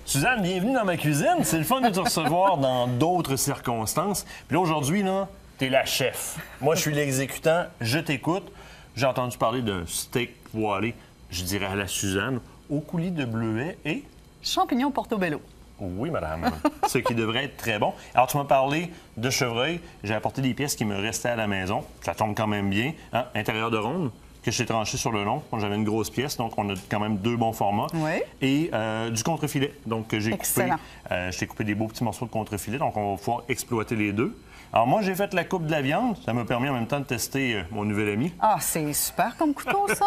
Suzanne, bienvenue dans ma cuisine. C'est le fun de te recevoir dans d'autres circonstances. Puis là, aujourd'hui, t'es la chef. Moi, je suis l'exécutant. Je t'écoute. J'ai entendu parler d'un steak poêlé, je dirais à la Suzanne, au coulis de bleuets et... champignons portobello. Oui, madame. Ce qui devrait être très bon. Alors, tu m'as parlé de chevreuil. J'ai apporté des pièces qui me restaient à la maison. Ça tombe quand même bien. Hein? Intérieur de ronde, que j'ai tranché sur le long. J'avais une grosse pièce, donc on a quand même deux bons formats. Oui. Et du contrefilet. Donc, j'ai coupé. Je t'ai coupé des beaux petits morceaux de contrefilet. Donc, on va pouvoir exploiter les deux. Alors, moi, j'ai fait la coupe de la viande. Ça m'a permis en même temps de tester mon nouvel ami. Ah, c'est super comme couteau, ça!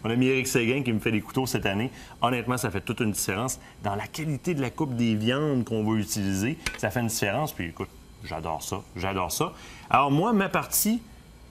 Mon ami Éric Séguin qui me fait des couteaux cette année. Honnêtement, ça fait toute une différence. Dans la qualité de la coupe des viandes qu'on va utiliser, ça fait une différence. Puis, écoute, j'adore ça. J'adore ça. Alors, moi, ma partie,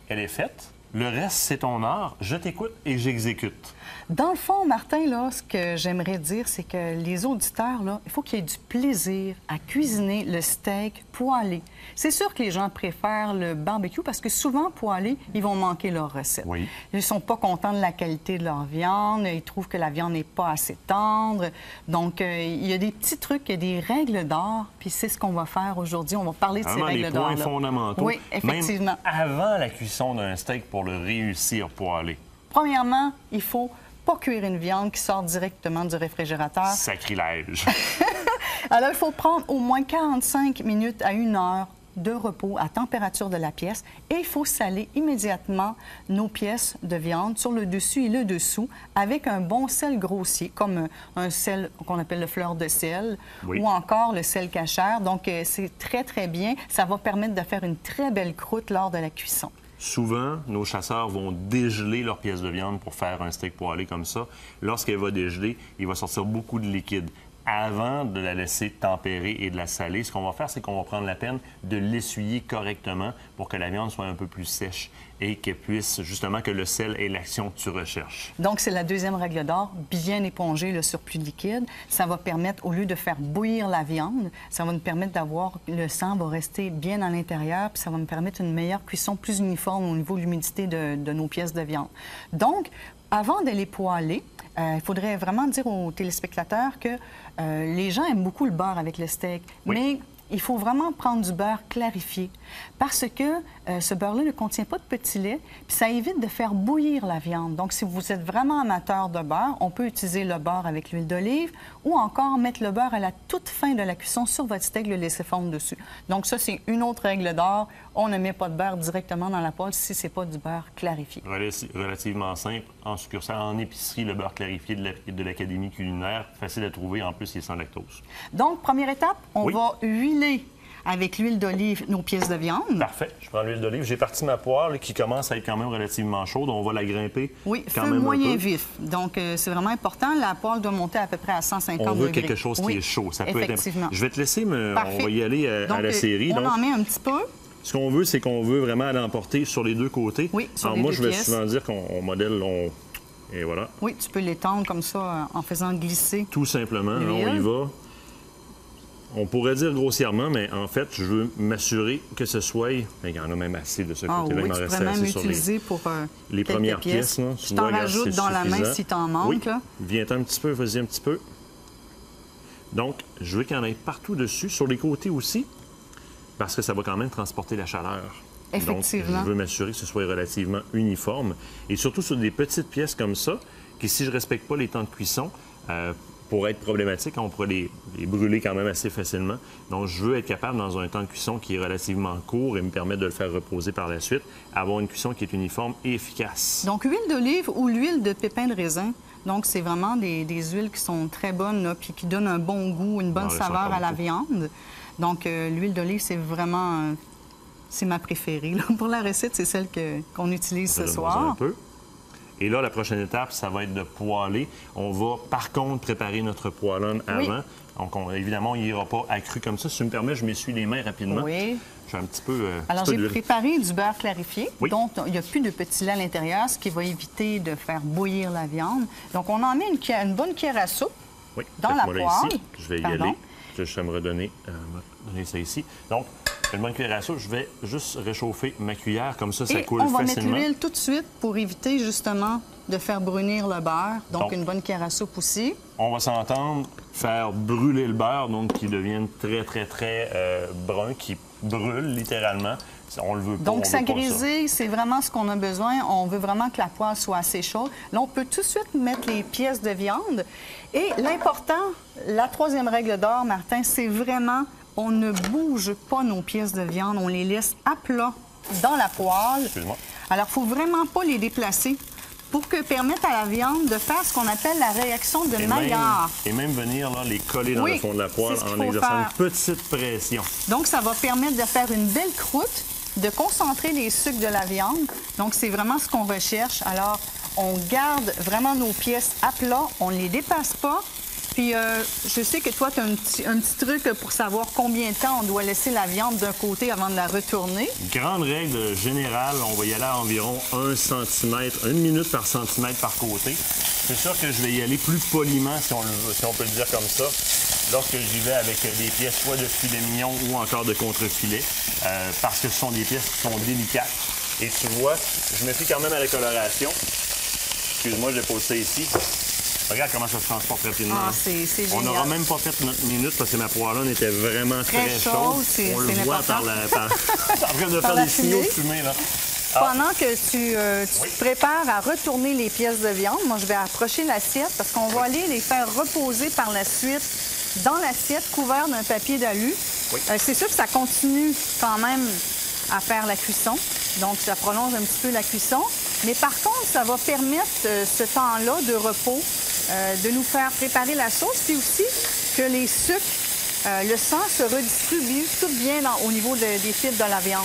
elle est faite. Le reste, c'est ton art. Je t'écoute et j'exécute. Dans le fond, Martin, là, ce que j'aimerais dire, c'est que les auditeurs, là, il faut qu'il y ait du plaisir à cuisiner le steak poêlé. C'est sûr que les gens préfèrent le barbecue parce que souvent, poêlé, ils vont manquer leur recette. Oui. Ils ne sont pas contents de la qualité de leur viande. Ils trouvent que la viande n'est pas assez tendre. Donc, il y a des petits trucs, il y a des règles d'or. Puis c'est ce qu'on va faire aujourd'hui. On va parler de ces règles d'or. Les points fondamentaux. Oui, effectivement. Même avant la cuisson d'un steak pour le réussir poêlé. Premièrement, il faut pas cuire une viande qui sort directement du réfrigérateur. Sacrilège! Alors, il faut prendre au moins 45 minutes à 1 heure de repos à température de la pièce et il faut saler immédiatement nos pièces de viande sur le dessus et le dessous avec un bon sel grossier, comme un sel qu'on appelle le fleur de sel ou encore le sel cachère. Donc, c'est très, très bien. Ça va permettre de faire une très belle croûte lors de la cuisson. Souvent, nos chasseurs vont dégeler leur pièce de viande pour faire un steak poêlé comme ça. Lorsqu'elle va dégeler, il va sortir beaucoup de liquide. Avant de la laisser tempérer et de la saler, ce qu'on va faire, c'est qu'on va prendre la peine de l'essuyer correctement pour que la viande soit un peu plus sèche et qu'elle puisse, justement, que le sel ait l'action que tu recherches. Donc, c'est la deuxième règle d'or, bien éponger le surplus liquide. Ça va permettre, au lieu de faire bouillir la viande, ça va nous permettre d'avoir, le sang va rester bien à l'intérieur, puis ça va nous permettre une meilleure cuisson plus uniforme au niveau de l'humidité de nos pièces de viande. Donc, avant de les poêler, il faudrait vraiment dire aux téléspectateurs que les gens aiment beaucoup le beurre avec le steak, mais il faut vraiment prendre du beurre clarifié parce que ce beurre-là ne contient pas de petit lait, puis ça évite de faire bouillir la viande. Donc, si vous êtes vraiment amateur de beurre, on peut utiliser le beurre avec l'huile d'olive ou encore mettre le beurre à la toute fin de la cuisson sur votre steak, le laisser fondre dessus. Donc, ça, c'est une autre règle d'or. On ne met pas de beurre directement dans la poêle si ce n'est pas du beurre clarifié. Relativement simple. En succursale, en épicerie, le beurre clarifié de l'Académie culinaire. Facile à trouver. En plus, il est sans lactose. Donc, première étape, on va huiler avec l'huile d'olive nos pièces de viande. Parfait. Je prends l'huile d'olive. J'ai parti ma poêle qui commence à être quand même relativement chaude. On va la grimper. Oui, feu moyen vif. Donc, c'est vraiment important. La poêle doit monter à peu près à 150 degrés. On veut quelque chose qui est chaud. Ça peut être... Je vais te laisser, on va y aller à la série. On en met un petit peu. Ce qu'on veut, c'est qu'on veut vraiment aller emporter sur les deux côtés. Oui, sur Alors, les moi, deux je vais pièces. souvent dire qu'on modèle... Et voilà. Oui, tu peux l'étendre comme ça en faisant glisser. Tout simplement. On y va. On pourrait dire grossièrement, mais en fait, je veux m'assurer que ce soit... Il y en a même assez de ce côté-là. Oui, tu pourrais même utiliser pour les premières pièces. Là, je t'en rajoute dans la main si t'en manques. Oui. Viens-t'en un petit peu, vas-y un petit peu. Donc, je veux qu'il y en ait partout dessus, sur les côtés aussi, parce que ça va quand même transporter la chaleur. Effectivement. Donc, je veux m'assurer que ce soit relativement uniforme. Et surtout sur des petites pièces comme ça, qui, si je ne respecte pas les temps de cuisson, pourraient être problématiques. On pourrait les brûler quand même assez facilement. Donc, je veux être capable, dans un temps de cuisson qui est relativement court et me permettre de le faire reposer par la suite, avoir une cuisson qui est uniforme et efficace. Donc, huile d'olive ou l'huile de pépins de raisin. Donc, c'est vraiment des huiles qui sont très bonnes, là, puis qui donnent un bon goût, une bonne saveur à la viande. Donc, l'huile d'olive, c'est vraiment... c'est ma préférée. Là. Pour la recette, c'est celle qu'on utilise ce soir. Un peu. Et là, la prochaine étape, ça va être de poêler. On va, par contre, préparer notre poêlonne avant. Donc, évidemment, il n'ira pas accru comme ça. Si tu me permets, je m'essuie les mains rapidement. Oui. Je suis un petit peu... Alors, j'ai préparé du beurre clarifié, dont il n'y a plus de petits lait à l'intérieur, ce qui va éviter de faire bouillir la viande. Donc, on en met une bonne cuillère à soupe dans la poêle. Je vais y aller. Ça me redonner ça ici. Donc, une bonne cuillère à soupe, je vais juste réchauffer ma cuillère, comme ça Et coule on va facilement. mettre l'huile tout de suite pour éviter justement de faire brunir le beurre. Donc, Donc, une bonne cuillère à soupe aussi. On va s'entendre faire brûler le beurre, donc qu'il devienne très brun, qui brûle littéralement. On le veut pas. Donc, on ça veut pas griser, c'est vraiment ce qu'on a besoin. On veut vraiment que la poêle soit assez chaude. Là, on peut tout de suite mettre les pièces de viande. Et l'important, la troisième règle d'or, Martin, c'est vraiment, on ne bouge pas nos pièces de viande. On les laisse à plat dans la poêle. Excuse-moi. Alors, il ne faut vraiment pas les déplacer pour que permettre à la viande de faire ce qu'on appelle la réaction de Maillard. Et même venir là, les coller dans Oui, le fond de la poêle c'est ce qu'il en faut exerçant faire. une petite pression. Donc, ça va permettre de faire une belle croûte, de concentrer les sucres de la viande. Donc, c'est vraiment ce qu'on recherche. Alors, on garde vraiment nos pièces à plat, on ne les dépasse pas. Puis, je sais que toi, tu as un petit truc pour savoir combien de temps on doit laisser la viande d'un côté avant de la retourner. Grande règle générale, on va y aller à environ 1 cm, 1 minute par centimètre par côté. C'est sûr que je vais y aller plus poliment, si on peut le dire comme ça, lorsque j'y vais avec des pièces soit de filet mignon ou encore de contre-filet, parce que ce sont des pièces qui sont délicates. Et tu vois, je me fie quand même à la coloration. Excuse-moi, je l'ai posé ça ici. Regarde comment ça se transporte rapidement. Ah, c'est On génial. n'aura même pas fait notre minute parce que ma poêlonne était vraiment très chaude. C'est On le voit important. en train de Par faire la des signaux de fumée. fumée, là. Pendant que tu Oui. te prépares à retourner les pièces de viande, moi, je vais approcher l'assiette parce qu'on va aller les faire reposer par la suite dans l'assiette couvert d'un papier d'alu. Oui. C'est sûr que ça continue quand même à faire la cuisson. Donc, ça prolonge un petit peu la cuisson. Mais par contre, ça va permettre ce temps-là de repos de nous faire préparer la sauce, puis aussi que les sucres, le sang se redistribue tout bien au niveau des fibres de la viande.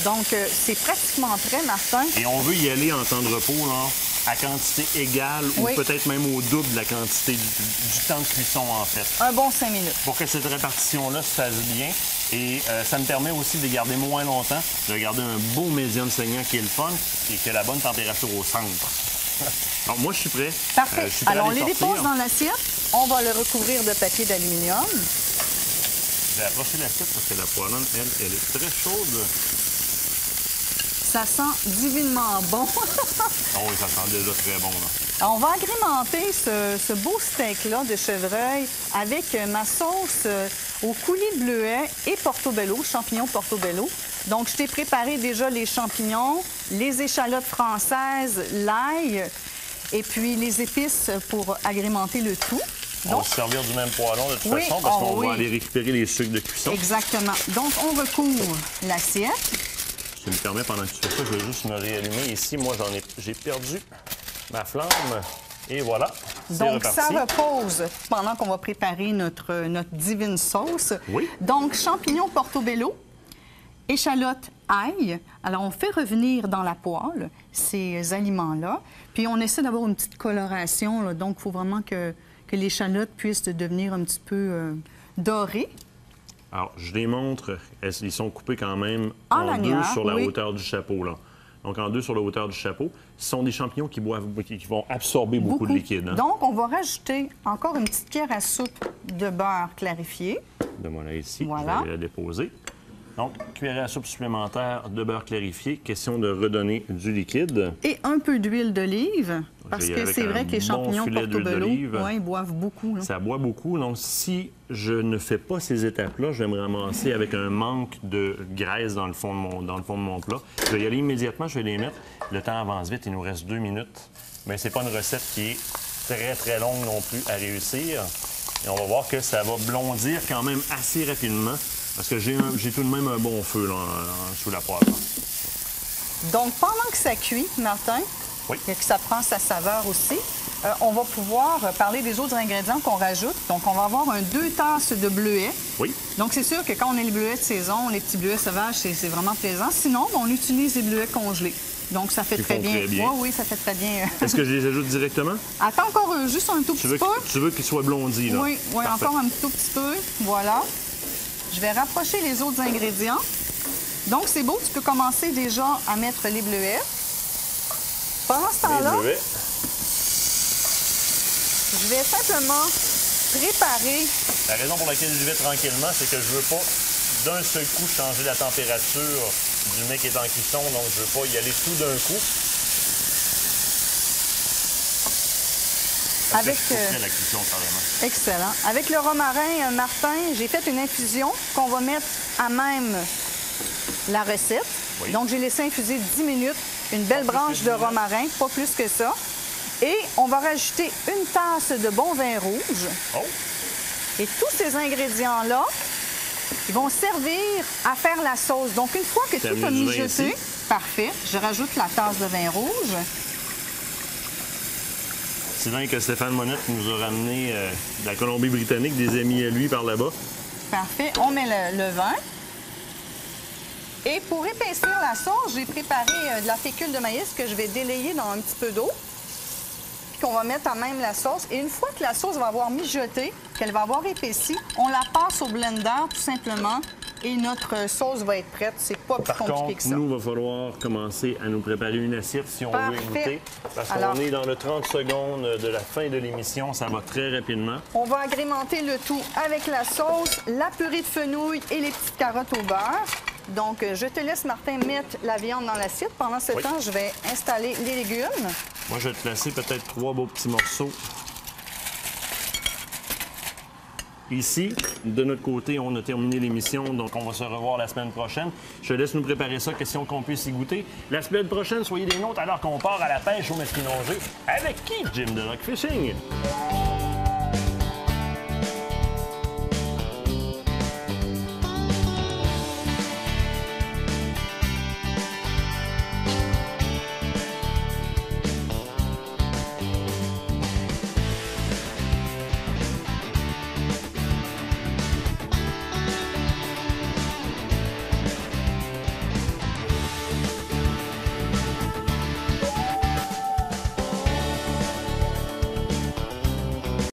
Donc, c'est pratiquement prêt, Martin. Et on veut y aller en temps de repos, là, à quantité égale Oui. ou peut-être même au double de la quantité du temps de cuisson, en fait. Un bon 5 minutes. Pour que cette répartition-là se fasse bien. Et ça me permet aussi de les garder moins longtemps, de garder un beau médium saignant qui est le fun et qui a la bonne température au centre. Donc, moi, je suis prêt. Parfait. Je suis prêt à Alors, on les les sortir. dépose dans l'assiette. On va le recouvrir de papier d'aluminium. Je vais approcher l'assiette parce que la poêlonne, elle est très chaude. Ça sent divinement bon. Oh oui, ça sent déjà très bon, là. Alors, on va agrémenter ce beau steak-là de chevreuil avec ma sauce au coulis de bleuet et portobello, champignons portobello. Donc, je t'ai préparé déjà les champignons, les échalotes françaises, l'ail et puis les épices pour agrémenter le tout. On Donc, va se servir du même poêlon de toute Oui, façon parce oh qu'on oui. va aller récupérer les sucres de cuisson. exactement. Donc, on recouvre l'assiette. Si tu me permets, pendant que tu fais ça, je vais juste me réallumer ici. Moi, j'ai perdu ma flamme. Et voilà, c'est Donc, reparti. ça repose pendant qu'on va préparer notre divine sauce. Oui. Donc, champignons portobello, échalotes ail. Alors, on fait revenir dans la poêle ces aliments-là. Puis, on essaie d'avoir une petite coloration. Là. Donc, il faut vraiment que l'échalote puisse devenir un petit peu dorée. Alors, je les montre. Ils sont coupés quand même En en deux lanière, sur la oui. hauteur du chapeau, là. Donc, en deux sur la hauteur du chapeau. Ce sont des champignons qui vont absorber beaucoup de liquide. Hein? Donc, on va rajouter encore une petite cuillère à soupe de beurre clarifié. Donne-moi là ici, Voilà. je vais la déposer. Donc, cuillère à soupe supplémentaire de beurre clarifié. Question de redonner du liquide. Et un peu d'huile d'olive, parce Je vais y que aller c'est avec vrai un que les bon champignons filet d'huile portobello, d'olive. ouais, ils boivent beaucoup. Là. Ça boit beaucoup. Donc, si je ne fais pas ces étapes-là, je vais me ramasser avec un manque de graisse dans le fond de mon plat. Je vais y aller immédiatement, je vais les mettre. Le temps avance vite, il nous reste 2 minutes. Mais c'est pas une recette qui est très, très longue non plus à réussir. Et on va voir que ça va blondir quand même assez rapidement parce que j'ai tout de même un bon feu là, sous la poêle. Donc, pendant que ça cuit, Martin, Oui. et que ça prend sa saveur aussi, on va pouvoir parler des autres ingrédients qu'on rajoute. Donc, on va avoir 2 tasses de bleuets. Oui. Donc, c'est sûr que quand on a les bleuets de saison, les petits bleuets sauvages, c'est vraiment plaisant. Sinon, on utilise les bleuets congelés. Donc, ça fait Qui très font bien. très bien. Oui, ça fait très bien. Est-ce que je les ajoute directement? Attends encore juste un tout petit peu. Tu veux qu'ils soient blondis, là? Oui, Parfait. encore un tout petit peu. Voilà. Je vais rapprocher les autres ingrédients. Donc, c'est beau, tu peux commencer déjà à mettre les bleuets. Pendant ce Les temps-là, bleuets. je vais simplement préparer. La raison pour laquelle je vais tranquillement, c'est que je veux pas d'un seul coup changer la température du mets qui est en cuisson, donc je ne veux pas y aller tout d'un coup. Avec la cuisson, carrément. Excellent. Avec le romarin, Martin, j'ai fait une infusion qu'on va mettre à même la recette. Oui. Donc, j'ai laissé infuser 10 minutes, une belle branche de romarin, pas plus que ça. Et on va rajouter une tasse de bon vin rouge. Oh! Et tous ces ingrédients-là, ils vont servir à faire la sauce. Donc, une fois que tout a mijoté, parfait, je rajoute la tasse de vin rouge. Sylvain que Stéphane Monette nous a ramené de la Colombie-Britannique, des amis à lui par là-bas. Parfait. On met le vin. Et pour épaissir la sauce, j'ai préparé de la fécule de maïs que je vais délayer dans un petit peu d'eau. Puis qu'on va mettre à même la sauce. Et une fois que la sauce va avoir mijoté, qu'elle va avoir épaissi, on la passe au blender tout simplement. Et notre sauce va être prête. C'est pas plus compliqué que ça. Nous, il va falloir commencer à nous préparer une assiette si on veut goûter. Parce qu'on est dans le 30 secondes de la fin de l'émission. Ça va très rapidement. On va agrémenter le tout avec la sauce, la purée de fenouil et les petites carottes au beurre. Donc, je te laisse, Martin, mettre la viande dans l'assiette. Pendant ce temps, je vais installer les légumes. Moi, je vais te placer peut-être 3 beaux petits morceaux. Ici, de notre côté, on a terminé l'émission, donc on va se revoir la semaine prochaine. Je te laisse nous préparer ça, question qu'on puisse y goûter. La semaine prochaine, soyez des nôtres alors qu'on part à la pêche au Mesquinongé. Avec qui, Jim de Rock Fishing?